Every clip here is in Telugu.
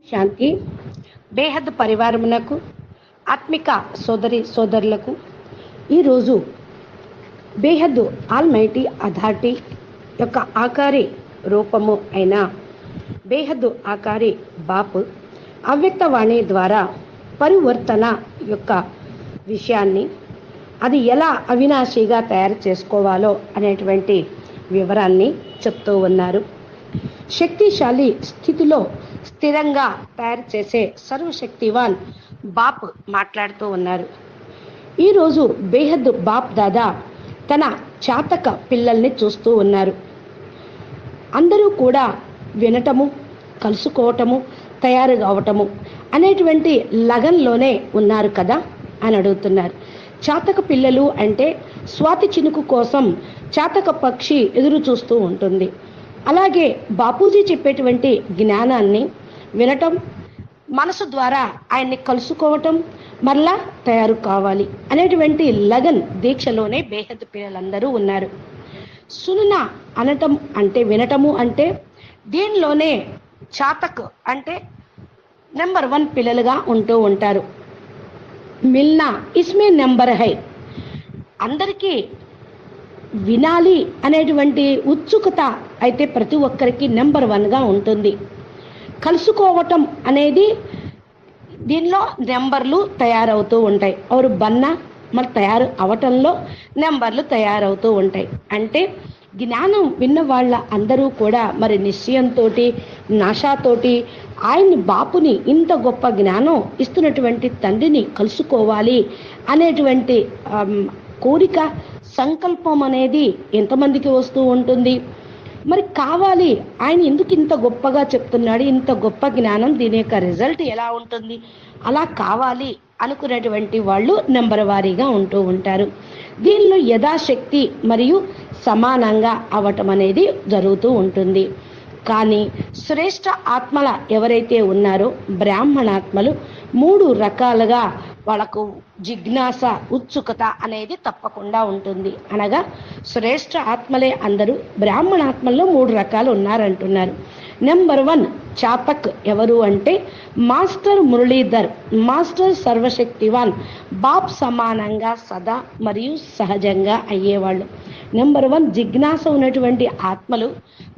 శాంతి బేహద్ పరివారమునకు ఆత్మిక సోదరి సోదరులకు ఈరోజు బేహద్ ఆల్మైటీ అథారిటీ యొక్క ఆకారి రూపము అయిన బేహద్ ఆకారి బాపు అవ్యక్తవాణి ద్వారా పరివర్తన యొక్క విషయాన్ని అది ఎలా అవినాశిగా తయారు చేసుకోవాలో అనేటువంటి వివరాన్ని చెప్తూ ఉన్నారు. శక్తిశాలి స్థితిలో స్థిరంగా తయారు చేసే సర్వశక్తివాన్ బాప్ మాట్లాడుతూ ఉన్నారు. ఈరోజు బేహద్ బాప్ దాదా తన చాతక పిల్లల్ని చూస్తూ ఉన్నారు. అందరూ కూడా వినటము, కలుసుకోవటము, తయారు కావటము అనేటువంటి లగన్లోనే ఉన్నారు కదా అని అడుగుతున్నారు. చాతక పిల్లలు అంటే స్వాతి చినుకు కోసం చాతక పక్షి ఎదురు చూస్తూ ఉంటుంది. అలాగే బాపూజీ చెప్పేటువంటి జ్ఞానాన్ని వినటం, మనసు ద్వారా ఆయన్ని కలుసుకోవటం, మరలా తయారు కావాలి అనేటువంటి లగన్ దీక్షలోనే బేహద్ పిల్లలందరూ ఉన్నారు. సున్న అనటం అంటే వినటము అంటే దీనిలోనే చాతక్ అంటే నెంబర్ 1 పిల్లలుగా ఉంటూ ఉంటారు. మిల్నా ఇస్మే నెంబర్ హై, అందరికీ వినాలి అనేటువంటి ఉత్సుకత అయితే ప్రతి ఒక్కరికి నెంబర్ 1గా ఉంటుంది. కలుసుకోవటం అనేది దీనిలో నెంబర్లు తయారవుతూ ఉంటాయి. ఎవరు బన్నా మరి తయారు అవటంలో నెంబర్లు తయారవుతూ ఉంటాయి. అంటే జ్ఞానం విన్న వాళ్ళ అందరూ కూడా మరి నిశ్చయంతో నాశాతోటి ఆయన్ని బాపుని ఇంత గొప్ప జ్ఞానం ఇస్తున్నటువంటి తండ్రిని కలుసుకోవాలి అనేటువంటి కోరిక, సంకల్పం అనేది ఎంతమందికి వస్తూ ఉంటుంది. మరి కావాలి, ఆయన ఎందుకు ఇంత గొప్పగా చెప్తున్నాడు, ఇంత గొప్ప జ్ఞానం, దీని యొక్క రిజల్ట్ ఎలా ఉంటుంది, అలా కావాలి అనుకునేటువంటి వాళ్ళు నెంబర్ వారీగా ఉంటూ ఉంటారు. దీనిలో యథాశక్తి మరియు సమానంగా అవటం అనేది జరుగుతూ ఉంటుంది. కానీ శ్రేష్ఠ ఆత్మల ఎవరైతే ఉన్నారో బ్రాహ్మణాత్మలు 3 రకాలుగా వాళ్ళకు జిజ్ఞాస, ఉత్సుకత అనేది తప్పకుండా ఉంటుంది. అనగా శ్రేష్ఠ ఆత్మలే అందరూ, బ్రాహ్మణాత్మల్లో 3 రకాలు ఉన్నారంటున్నారు. నెంబర్ 1 చాతక్ ఎవరు అంటే మాస్టర్ మురళీధర్, మాస్టర్ సర్వశక్తివాన్, బాప్ సమానంగా సదా మరియు సహజంగా అయ్యేవాళ్ళు. నెంబర్ 1 జిజ్ఞాస ఉన్నటువంటి ఆత్మలు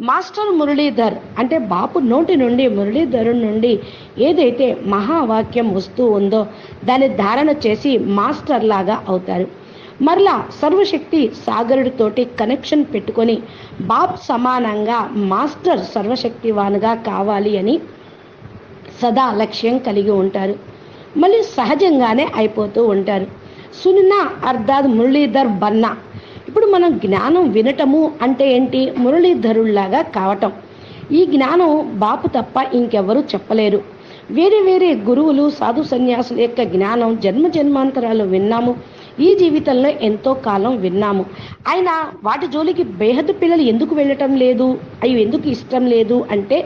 మాస్టర్ మురళీధర్ అంటే బాపు నోటి నుండి, మురళీధరు నుండి ఏదైతే మహావాక్యం వస్తూ ఉందో దాన్ని ధారణ చేసి మాస్టర్ లాగా అవుతారు. మరలా సర్వశక్తి సాగరుడితోటి కనెక్షన్ పెట్టుకొని బాప్ సమానంగా మాస్టర్ సర్వశక్తివాన్గా కావాలి అని సదా లక్ష్యం కలిగి ఉంటారు. మళ్ళీ సహజంగానే అయిపోతూ ఉంటారు. సున్నా అర్థాత్ మురళీధర్ బన్నా. ఇప్పుడు మనం జ్ఞానం వినటము అంటే ఏంటి? మురళీధరుల్లాగా కావటం. ఈ జ్ఞానం బాపు తప్ప ఇంకెవరూ చెప్పలేరు. వేరే వేరే గురువులు, సాధు సన్యాసుల యొక్క జ్ఞానం జన్మ జన్మాంతరాలు విన్నాము, ఈ జీవితంలో ఎంతో కాలం విన్నాము. అయినా వాటి జోలికి బేహద్ పిల్లలు ఎందుకు వెళ్ళటం లేదు, అవి ఎందుకు ఇష్టం లేదు అంటే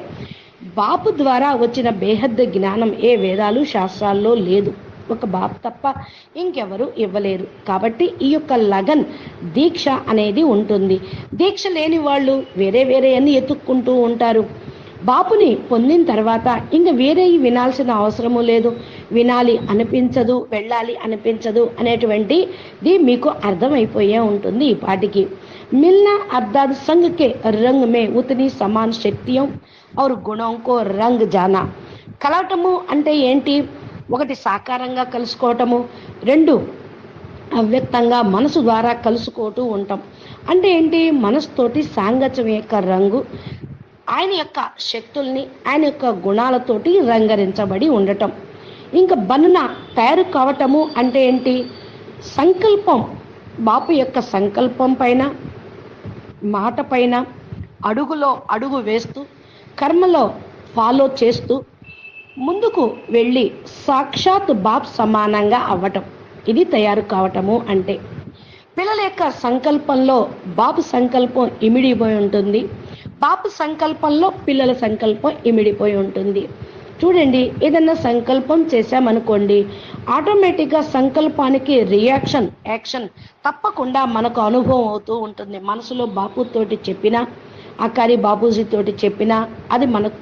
బాపు ద్వారా వచ్చిన బేహద్ జ్ఞానం ఏ వేదాలు శాస్త్రాల్లో లేదు. ఒక బాపు తప్ప ఇంకెవరు ఇవ్వలేరు. కాబట్టి ఈ యొక్క లగన్ దీక్ష అనేది ఉంటుంది. దీక్ష లేని వాళ్ళు వేరే వేరే అన్ని ఎత్తుక్కుంటూ ఉంటారు. బాపుని పొందిన తర్వాత ఇంకా వేరే వినాల్సిన అవసరము లేదు, వినాలి అనిపించదు, వెళ్ళాలి అనిపించదు అనేటువంటిది మీకు అర్థమైపోయే ఉంటుంది ఈ పాటికి. మిల్నా అర్థాత్ సంఘ్ కే రంగ్ మే ఉతని సమాన్ శక్తియం और गुणों को रंग जाना. కలవటము అంటే ఏంటి? 1 సాకారంగా కలుసుకోవటము, 2 అవ్యక్తంగా మనసు ద్వారా కలుసుకోవటూ ఉంటాం. అంటే ఏంటి? మనసుతోటి సాంగత్యం యొక్క రంగు ఆయన యొక్క శక్తుల్ని, ఆయన యొక్క గుణాలతోటి రంగరించబడి ఉండటం. ఇంకా బన్న తయారు కావటము అంటే ఏంటి? సంకల్పం, బాపు యొక్క సంకల్పం పైన, మాట పైన అడుగులో అడుగు వేస్తూ, కర్మలో ఫాలో చేస్తూ ముందుకు వెళ్ళి సాక్షాత్ బాప్ సమానంగా అవ్వటం, ఇది తయారు కావటము అంటే. పిల్లల యొక్క సంకల్పంలో బాపు సంకల్పం ఇమిడిపోయి ఉంటుంది, బాపు సంకల్పంలో పిల్లల సంకల్పం ఇమిడిపోయి ఉంటుంది. చూడండి, ఏదన్నా సంకల్పం చేశామనుకోండి, ఆటోమేటిక్గా సంకల్పానికి రియాక్షన్, యాక్షన్ తప్పకుండా మనకు అనుభవం అవుతూ ఉంటుంది. మనసులో బాపుతోటి చెప్పినా ఆకారి బాపూజీ తోటి చెప్పినా అది మనకు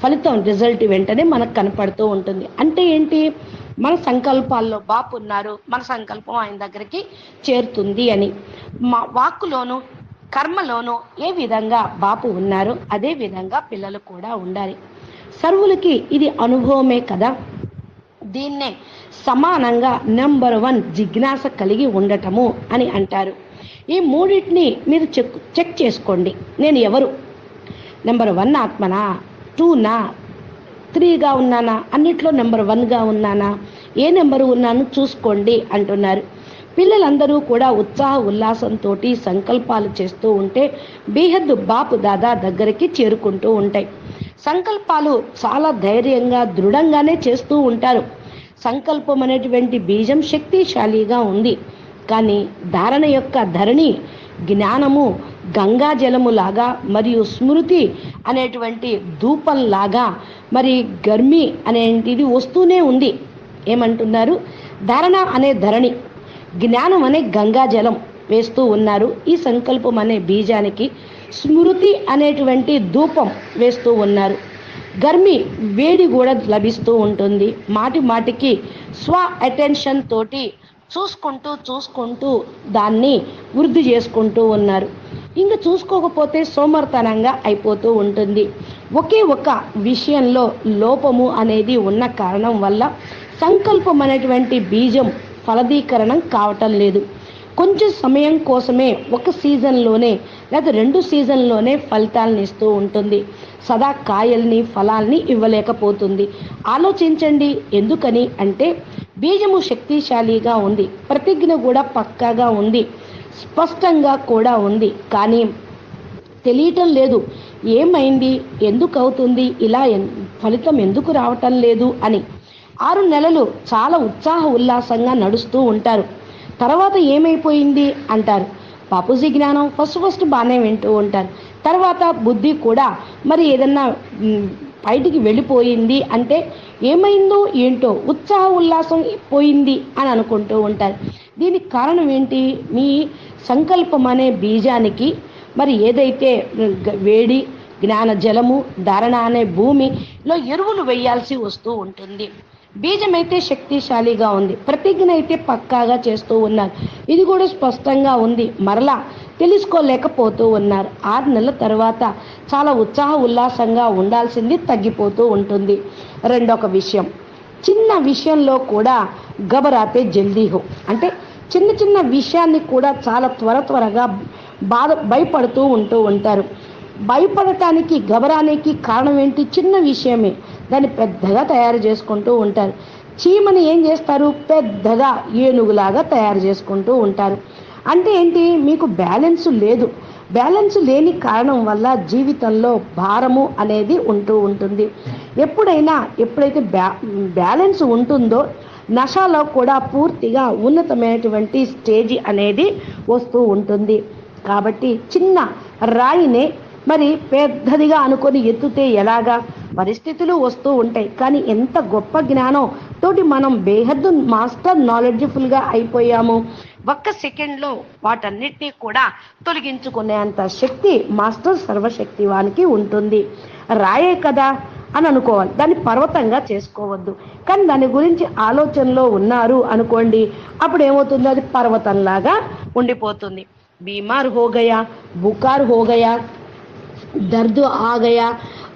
ఫలితం రిజల్ట్ వెంటనే మనకు కనపడుతూ ఉంటుంది. అంటే ఏంటి, మన సంకల్పాల్లో బాపు ఉన్నారు, మన సంకల్పం ఆయన దగ్గరికి చేరుతుంది అని. మా వాక్కులోను కర్మలోను ఏ విధంగా బాపు ఉన్నారో అదే విధంగా పిల్లలు కూడా ఉండాలి. సర్వులకి ఇది అనుభవమే కదా. దీన్నే సమానంగా నెంబర్ 1 జిజ్ఞాస కలిగి ఉండటము అని అంటారు. ఈ మూడింటిని మీరు చెక్ చేసుకోండి. నేను ఎవరు? నెంబర్ 1 ఆత్మనా, 2నా, 3గా ఉన్నానా, అన్నిట్లో నెంబర్ 1గా ఉన్నానా, ఏ నెంబరు ఉన్నాను చూసుకోండి అంటున్నారు. పిల్లలందరూ కూడా ఉత్సాహ ఉల్లాసంతో సంకల్పాలు చేస్తూ ఉంటే బేహద్దు బాపు దాదా దగ్గరికి చేరుకుంటూ ఉంటాయి. సంకల్పాలు చాలా ధైర్యంగా దృఢంగానే చేస్తూ ఉంటారు. సంకల్పం అనేటువంటి బీజం శక్తిశాలిగా ఉంది. కానీ ధారణ యొక్క ధరణి జ్ఞానము గంగా జలములాగా మరియు స్మృతి అనేటువంటి ధూపంలాగా మరి గర్మి అనేటిది వస్తూనే ఉంది. ఏమంటున్నారు? ధారణ అనే ధరణి, జ్ఞానం అనే గంగా జలం వేస్తూ ఉన్నారు. ఈ సంకల్పం అనే బీజానికి స్మృతి అనేటువంటి ధూపం వేస్తూ ఉన్నారు. గర్మి వేడి కూడా లభిస్తూ ఉంటుంది. మాటి మాటికి స్వ అటెన్షన్ తోటి చూసుకుంటూ దాన్ని వృద్ధి చేసుకుంటూ ఉన్నారు. ఇంకా చూసుకోకపోతే సోమర్తనంగా అయిపోతూ ఉంటుంది. ఒకే ఒక విషయంలో లోపము అనేది ఉన్న కారణం వల్ల సంకల్పం అనేటువంటి బీజం ఫలదీకరణం కావటం లేదు. కొంచెం సమయం కోసమే ఒక సీజన్లోనే లేదా 2 సీజన్లోనే ఫలితాలను ఇస్తూ ఉంటుంది. సదా కాయల్ని ఫలాల్ని ఇవ్వలేకపోతుంది. ఆలోచించండి. ఎందుకని అంటే బీజము శక్తిశాలిగా ఉంది, ప్రతిజ్ఞ కూడా పక్కాగా ఉంది, స్పష్టంగా కూడా ఉంది. కానీ తెలియటం లేదు. ఏమైంది, ఎందుకు అవుతుంది ఇలా, ఫలితం ఎందుకు రావటం లేదు అని. 6 నెలలు చాలా ఉత్సాహ ఉల్లాసంగా నడుస్తూ ఉంటారు. తర్వాత ఏమైపోయింది అంటారు. బాపూజీ జ్ఞానం ఫస్ట్ బాగానే వింటూ ఉంటారు. తర్వాత బుద్ధి కూడా మరి ఏదన్నా బయటికి వెళ్ళిపోయింది అంటే ఏమైందో ఏంటో ఉత్సాహ ఉల్లాసం పోయింది అని అనుకుంటూ ఉంటారు. దీనికి కారణం ఏంటి? మీ సంకల్పం అనే బీజానికి మరి ఏదైతే వేడి జ్ఞాన జలము ధారణ అనే భూమిలో ఎరువులు వేయాల్సి వస్తూ ఉంటుంది. బీజం అయితే శక్తిశాలిగా ఉంది, ప్రతిజ్ఞ అయితే పక్కాగా చేస్తూ ఉన్నారు. ఇది కూడా స్పష్టంగా ఉంది. మరలా తెలుసుకోలేకపోతూ ఉన్నారు. 6 నెలల తర్వాత చాలా ఉత్సాహ ఉల్లాసంగా ఉండాల్సింది తగ్గిపోతూ ఉంటుంది. రెండొక విషయం, చిన్న విషయంలో కూడా గబరాతే జల్దీ హో, అంటే చిన్న విషయాన్ని కూడా చాలా త్వరగా భయపడుతూ ఉంటూ ఉంటారు. భయపడటానికి గబరానికి కారణం ఏంటి? చిన్న విషయమే, దాన్ని పెద్దగా తయారు చేసుకుంటూ ఉంటారు. చీమని ఏం చేస్తారు? పెద్దగా ఏనుగులాగా తయారు చేసుకుంటూ ఉంటారు. అంటే ఏంటి? మీకు బ్యాలెన్స్ లేదు. బ్యాలెన్స్ లేని కారణం వల్ల జీవితంలో భారము అనేది ఉంటూ ఉంటుంది. ఎప్పుడైతే బ్యాలెన్స్ ఉంటుందో నషాలో కూడా పూర్తిగా ఉన్నతమైనటువంటి స్టేజ్ అనేది వస్తూ ఉంటుంది. కాబట్టి చిన్న రాయినే మరి పెద్దదిగా అనుకొని ఎత్తుతే ఎలాగా? పరిస్థితులు వస్తూ ఉంటాయి. కానీ ఎంత గొప్ప జ్ఞానం తోటి మనం బేహద్దు మాస్టర్ నాలెడ్జ్ఫుల్గా అయిపోయాము. ఒక్క సెకండ్లో వాటన్నిటినీ కూడా తొలగించుకునేంత శక్తి మాస్టర్ సర్వశక్తివానికి ఉంటుంది. రాయే కదా అని అనుకోవాలి, దాన్ని పర్వతంగా చేసుకోవద్దు. కానీ దాని గురించి ఆలోచనలో ఉన్నారు అనుకోండి, అప్పుడు ఏమవుతుంది? అది పర్వతంలాగా ఉండిపోతుంది. बीमार हो गया, बुखार हो गया, दर्द आ गया,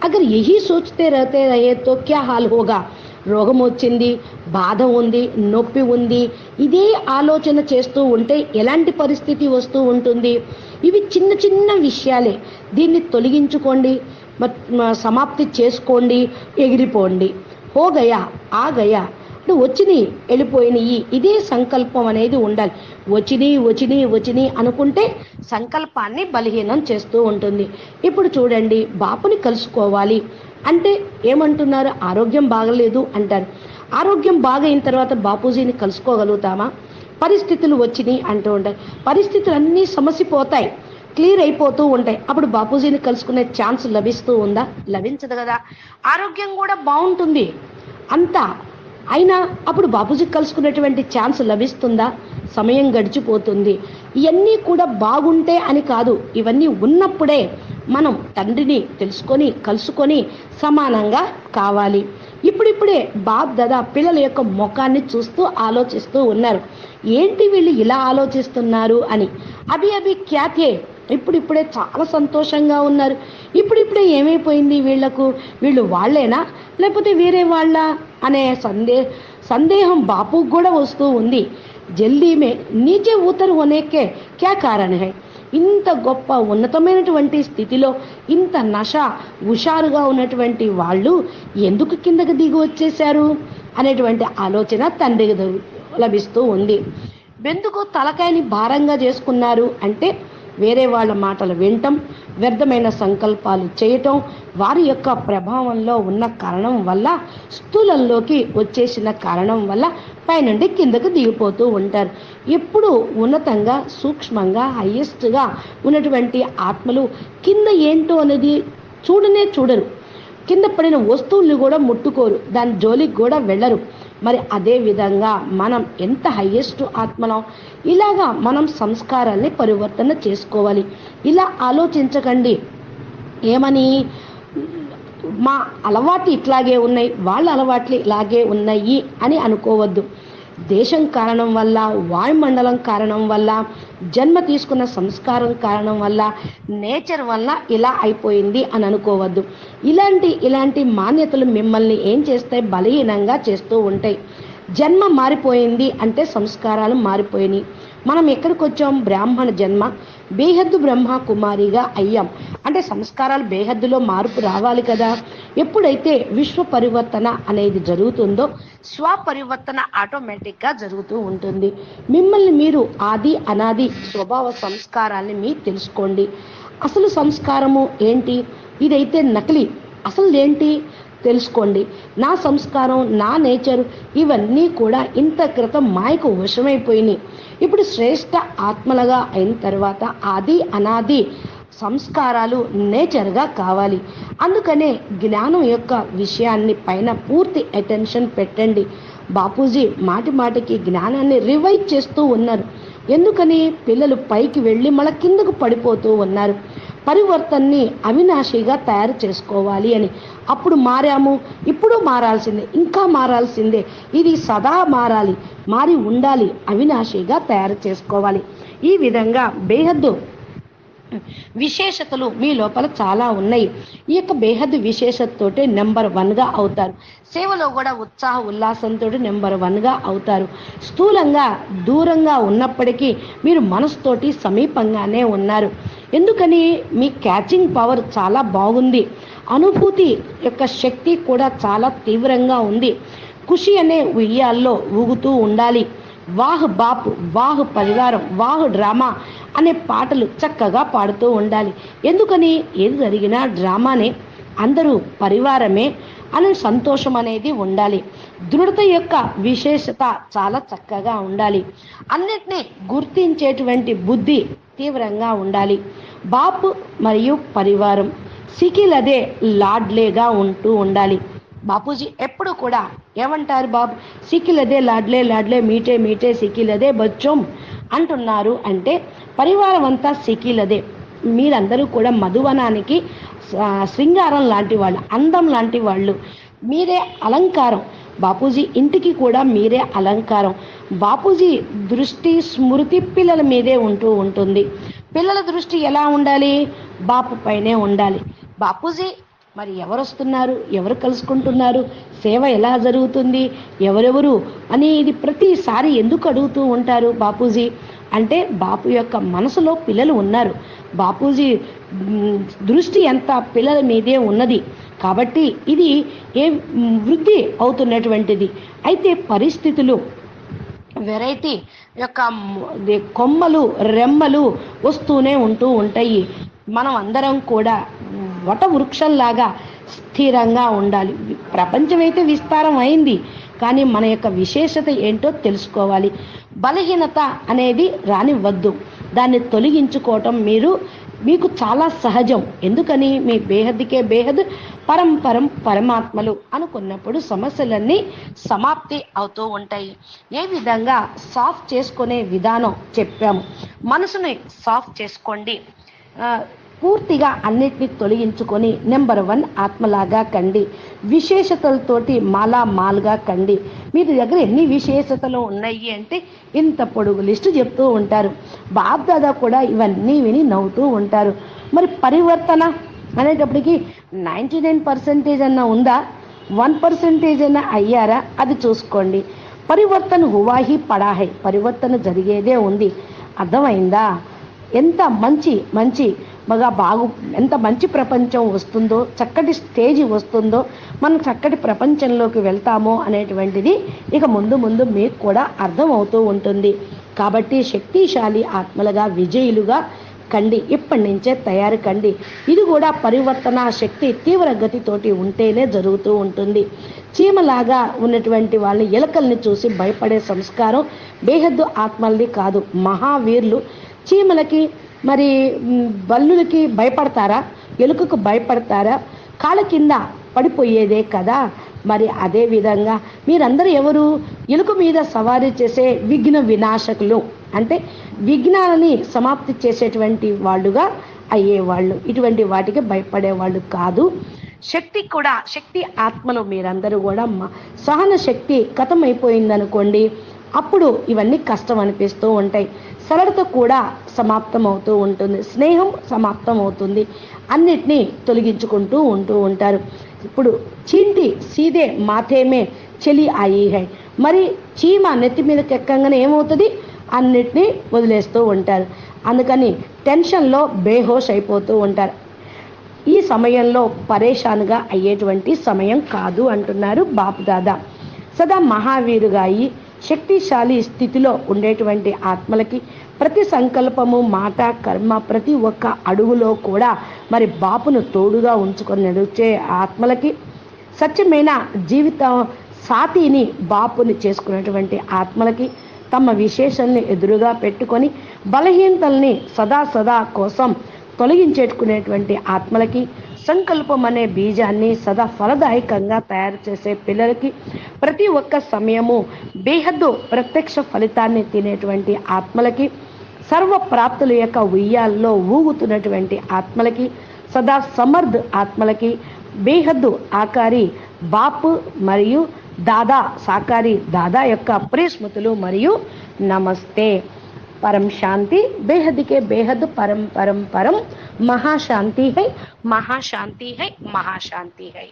अगर यही सोचते रहते रहे तो क्या हाल होगा? రోగం వచ్చింది, బాధ ఉంది, నొప్పి ఉంది, ఇదే ఆలోచన చేస్తూ ఉంటే ఎలాంటి పరిస్థితి వస్తూ ఉంటుంది? ఇవి చిన్న విషయాలే. దీన్ని తొలగించుకోండి, సమాప్తి చేసుకోండి, ఎగిరిపోండి. హో గయా ఆ గయా, వచ్చినాయి వెళ్ళిపోయినాయి, ఇదే సంకల్పం అనేది ఉండాలి. వచ్చినాయి అనుకుంటే సంకల్పాన్ని బలహీనం చేస్తూ ఉంటుంది. ఇప్పుడు చూడండి, బాపుని కలుసుకోవాలి అంటే ఏమంటున్నారు? ఆరోగ్యం బాగలేదు అంటారు. ఆరోగ్యం బాగైన తర్వాత బాపూజీని కలుసుకోగలుగుతామా? పరిస్థితులు వచ్చినాయి అంటూ ఉంటాయి. పరిస్థితులు అన్నీ సమసిపోతాయి, క్లియర్ అయిపోతూ ఉంటాయి. అప్పుడు బాపూజీని కలుసుకునే ఛాన్స్ లభిస్తూ ఉందా? లభించదు కదా. ఆరోగ్యం కూడా బాగుంటుంది అంతా అయినా అప్పుడు బాపూజీ కలుసుకునేటువంటి ఛాన్స్ లభిస్తుందా? సమయం గడిచిపోతుంది. ఇవన్నీ కూడా బాగుంటే అని కాదు, ఇవన్నీ ఉన్నప్పుడే మనం తండ్రిని తెలుసుకొని కలుసుకొని సమానంగా కావాలి. ఇప్పుడిప్పుడే బాప్ దాదా పిల్లల యొక్క ముఖాన్ని చూస్తూ ఆలోచిస్తూ ఉన్నారు, ఏంటి వీళ్ళు ఇలా ఆలోచిస్తున్నారు అని. అభి క్యాథే, ఇప్పుడిప్పుడే చాలా సంతోషంగా ఉన్నారు. ఇప్పుడిప్పుడే ఏమైపోయింది వీళ్లకు, వీళ్ళు వాళ్ళేనా లేకపోతే వేరే వాళ్ళ అనే సందేహం బాపుకు కూడా వస్తూ ఉంది. జల్దీ మే నీచే ఊతరు హోనేకే క్యా కారణం హై, ఇంత గొప్ప ఉన్నతమైనటువంటి స్థితిలో ఇంత హుషారుగా ఉన్నటువంటి వాళ్ళు ఎందుకు కిందకి దిగి వచ్చేశారు అనేటువంటి ఆలోచన తండ్రికి లభిస్తూ ఉంది. ఎందుకు తలకాయని భారంగా చేసుకున్నారు అంటే వేరే వాళ్ళ మాటలు వినటం, వ్యర్థమైన సంకల్పాలు చేయటం, వారి యొక్క ప్రభావంలో ఉన్న కారణం వల్ల, స్థూలంలోకి వచ్చేసిన కారణం వల్ల పైనుండి కిందకు దిగిపోతూ ఉంటారు. ఎప్పుడు ఉన్నతంగా సూక్ష్మంగా హైయెస్ట్గా ఉన్నటువంటి ఆత్మలు కింద ఏంటో అనేది చూడరు. కింద పడిన వస్తువుల్ని కూడా ముట్టుకోరు, దాని జోలికి కూడా వెళ్ళరు. మరి అదే విధంగా మనం ఎంత హైయెస్ట్ ఆత్మలం, ఇలాగా మనం సంస్కారాల్ని పరివర్తన చేసుకోవాలి. ఇలా ఆలోచించకండి, ఏమని మా అలవాట్లు ఇట్లాగే ఉన్నాయి, వాళ్ళ అలవాట్లు ఇలాగే ఉన్నాయి అని అనుకోవద్దు. దేశం కారణం వల్ల, వాయుమండలం కారణం వల్ల, జన్మ తీసుకున్న సంస్కారం కారణం వల్ల, నేచర్ వల్ల ఇలా అయిపోయింది అని అనుకోవద్దు. ఇలాంటి మాన్యతలు మిమ్మల్ని ఏం చేస్తాయి, బలహీనంగా చేస్తూ ఉంటాయి. జన్మ మారిపోయింది అంటే సంస్కారాలు మారిపోయినాయి. మనం ఎక్కడికి వచ్చాం, బ్రాహ్మణ జన్మ, బేహద్దు బ్రహ్మ కుమారిగా అయ్యాం అంటే సంస్కారాలు బేహద్దులో మార్పు రావాలి కదా. ఎప్పుడైతే విశ్వ పరివర్తన అనేది జరుగుతుందో స్వపరివర్తన ఆటోమేటిక్గా జరుగుతూ ఉంటుంది. మిమ్మల్ని మీరు ఆది అనాది స్వభావ సంస్కారాన్ని మీరు తెలుసుకోండి. అసలు సంస్కారము ఏంటి, ఇదైతే నకిలీ, అసలు ఏంటి తెలుసుకోండి. నా సంస్కారం, నా నేచర్ ఇవన్నీ కూడా ఇంత క్రితం మాయకు వశమైపోయినాయి. ఇప్పుడు శ్రేష్ఠ ఆత్మలుగా అయిన తర్వాత ఆది అనాది సంస్కారాలు నేచర్గా కావాలి. అందుకనే జ్ఞానం యొక్క విషయాన్ని పైన పూర్తి అటెన్షన్ పెట్టండి. బాపూజీ మాటికి జ్ఞానాన్ని రివైజ్ చేస్తూ ఉన్నారు. ఎందుకని పిల్లలు పైకి వెళ్ళి మళ్ళీ కిందకు పడిపోతూ ఉన్నారు. పరివర్తనని అవినాశిగా తయారు చేసుకోవాలి అని. అప్పుడు మారాము, ఇప్పుడు మారాల్సిందే, ఇంకా మారాల్సిందే, ఇది సదా మారాలి, మారి ఉండాలి, అవినాశిగా తయారు చేసుకోవాలి. ఈ విధంగా బేహద్దు విశేషతలు మీ లోపల చాలా ఉన్నాయి. ఈ యొక్క బేహద్దు విశేషతతోటే నెంబర్ 1గా అవుతారు. సేవలో కూడా ఉత్సాహ ఉల్లాసంతో నెంబర్ 1గా అవుతారు. స్థూలంగా దూరంగా ఉన్నప్పటికీ మీరు మనసుతోటి సమీపంగానే ఉన్నారు. ఎందుకని మీ క్యాచింగ్ పవర్ చాలా బాగుంది. అనుభూతి యొక్క శక్తి కూడా చాలా తీవ్రంగా ఉంది. ఖుషి అనే ఉయ్యాల్లో ఊగుతూ ఉండాలి. వాహ్ బాపు, వాహ్ పరివారం, వాహ్ డ్రామా అనే పాటలు చక్కగా పాడుతూ ఉండాలి. ఎందుకని ఏది జరిగినా డ్రామానే, అందరూ పరివారమే అనే సంతోషం అనేది ఉండాలి. దృఢత యొక్క విశేషత చాలా చక్కగా ఉండాలి. అన్నిటినీ గుర్తించేటువంటి బుద్ధి తీవ్రంగా ఉండాలి. బాపు మరియు పరివారం సికిలదే లాడ్లేగా ఉంటూ ఉండాలి. బాపూజీ ఎప్పుడు కూడా ఏమంటారు, బాబు సికిలదే లాడ్లే లాడ్లే మీటే మీటే సికిలదే బచ్చోం అంటున్నారు అంటే పరివారం అంతా సికిలదే. మీరందరూ కూడా మధువనానికి శృంగారం లాంటి వాళ్ళు, అందం లాంటి వాళ్ళు, మీరే అలంకారం. బాపూజీ ఇంటికి కూడా మీరే అలంకారం. బాపూజీ దృష్టి స్మృతి పిల్లల మీదే ఉంటూ ఉంటుంది. పిల్లల దృష్టి ఎలా ఉండాలి, బాపు పైనే ఉండాలి. బాపూజీ మరి ఎవరు వస్తున్నారు, ఎవరు కలుసుకుంటున్నారు, సేవ ఎలా జరుగుతుంది, ఎవరెవరు అనేది ప్రతిసారి ఎందుకు అడుగుతూ ఉంటారు బాపూజీ అంటే బాపు యొక్క మనసులో పిల్లలు ఉన్నారు. బాపూజీ దృష్టి అంతా పిల్లల మీదే ఉన్నది. కాబట్టి ఇది వృద్ధి అవుతున్నటువంటిది. అయితే పరిస్థితులు వెరైటీ యొక్క కొమ్మలు రెమ్మలు వస్తూనే ఉంటూ ఉంటాయి. మనం అందరం కూడా వట వృక్షంలాగా స్థిరంగా ఉండాలి. ప్రపంచం అయితే విస్తారం అయింది, కానీ మన యొక్క విశేషత ఏంటో తెలుసుకోవాలి. బలహీనత అనేది రానివ్వద్దు, దాన్ని తొలగించుకోవటం మీకు చాలా సహజం. ఎందుకని మీ బేహద్దుకే బేహద్ పరం పరమాత్మలు అనుకున్నప్పుడు సమస్యలన్నీ సమాప్తి అవుతూ ఉంటాయి. ఏ విధంగా సాఫ్ చేసుకునే విధానం చెప్పాము. మనసుని సాఫ్ చేసుకోండి. పూర్తిగా అన్నిటిని తొలగించుకొని నెంబర్ 1 ఆత్మలాగా కండి. విశేషతలతోటి మాలా మాల్గా కండి. మీ దగ్గర ఎన్ని విశేషతలు ఉన్నాయి అంటే ఇంత పొడుగు లిస్టు చెప్తూ ఉంటారు. బాప్ దాదా కూడా ఇవన్నీ విని నవ్వుతూ ఉంటారు. మరి పరివర్తన అనేటప్పటికి 99% అన్నా ఉందా? 1% అయినా అయ్యారా? అది చూసుకోండి. పరివర్తన హువాహి పడాహై, పరివర్తన జరిగేదే ఉంది. అర్థమైందా? ఎంత మంచి ఎంత మంచి ప్రపంచం వస్తుందో, చక్కటి స్టేజ్ వస్తుందో, మనం చక్కటి ప్రపంచంలోకి వెళ్తామో అనేటువంటిది ఇక ముందు మీకు కూడా అర్థమవుతూ ఉంటుంది. కాబట్టి శక్తిశాలి ఆత్మలుగా, విజయులుగా కండి. ఇప్పటి నుంచే తయారు కండి. ఇది కూడా పరివర్తన శక్తి తీవ్ర గతితోటి ఉంటేనే జరుగుతూ ఉంటుంది. చీమలాగా ఉన్నటువంటి వాళ్ళని, ఎలుకల్ని చూసి భయపడే సంస్కారం బేహద్దు ఆత్మల్ది కాదు. మహావీరులు చీమలకి మరి బల్లులకి భయపడతారా? ఎలుకకు భయపడతారా? కాళ్ళ కింద పడిపోయేదే కదా. మరి అదే విధంగా మీరందరూ ఎవరు? ఎలుక మీద సవారీ చేసే విఘ్న వినాశకులు, అంటే విఘ్నాలని సమాప్తి చేసేటువంటి వాళ్ళుగా అయ్యేవాళ్ళు. ఇటువంటి వాటికి భయపడేవాళ్ళు కాదు. శక్తి ఆత్మలు మీరందరూ కూడా సహన శక్తి కథమైపోయిందనుకోండి, అప్పుడు ఇవన్నీ కష్టం అనిపిస్తూ ఉంటాయి. సరళత కూడా సమాప్తం అవుతూ ఉంటుంది. స్నేహం సమాప్తం అవుతుంది. అన్నిటినీ తొలగించుకుంటూ ఉంటారు. ఇప్పుడు చీంటి సీదే మాథేమే చెలి ఆయి హై. మరి చీమ నెత్తి మీదకి ఎక్కంగానే ఏమవుతుంది? అన్నిటినీ వదిలేస్తూ ఉంటారు. అందుకని టెన్షన్లో బేహోష్ అయిపోతూ ఉంటారు. ఈ సమయంలో పరేషాన్గా అయ్యేటువంటి సమయం కాదు అంటున్నారు బాపు దాదా. సదా మహావీరుగా అయి శక్తిశాలి స్థితిలో ఉండేటువంటి ఆత్మలకి ప్రతి సంకల్పము, మాట, కర్మ, ప్రతి ఒక్క అడుగులో కూడా మరి బాపును తోడుగా ఉంచుకొని నడిచే ఆత్మలకి, సత్యమైన జీవిత సాతిని బాపుని చేసుకునేటువంటి ఆత్మలకి, తమ విశేషాన్ని ఎదురుగా పెట్టుకొని బలహీనతల్ని సదా కోసం తొలగించేటుకునేటువంటి ఆత్మలకి, సంకల్పం అనే బీజాన్ని సదా ఫలదాయకంగా తయారు చేసే పిల్లలకి, ప్రతి ఒక్క సమయము బేహద్దు ప్రత్యక్ష ఫలితాన్ని తినేటువంటి ఆత్మలకి, సర్వ ప్రాప్తుల యొక్క ఉయ్యాల్లో ఊగుతున్నటువంటి ఆత్మలకి, సదా సమర్థ్ ఆత్మలకి, బేహద్దు ఆకారి బాపు మరియు దాదా సాకారి దాదా యొక్క ప్రియస్మృతులు మరియు నమస్తే. परम शांति, बेहद के बेहद परम परम परम महाशांति है, महाशांति है, महाशांति है।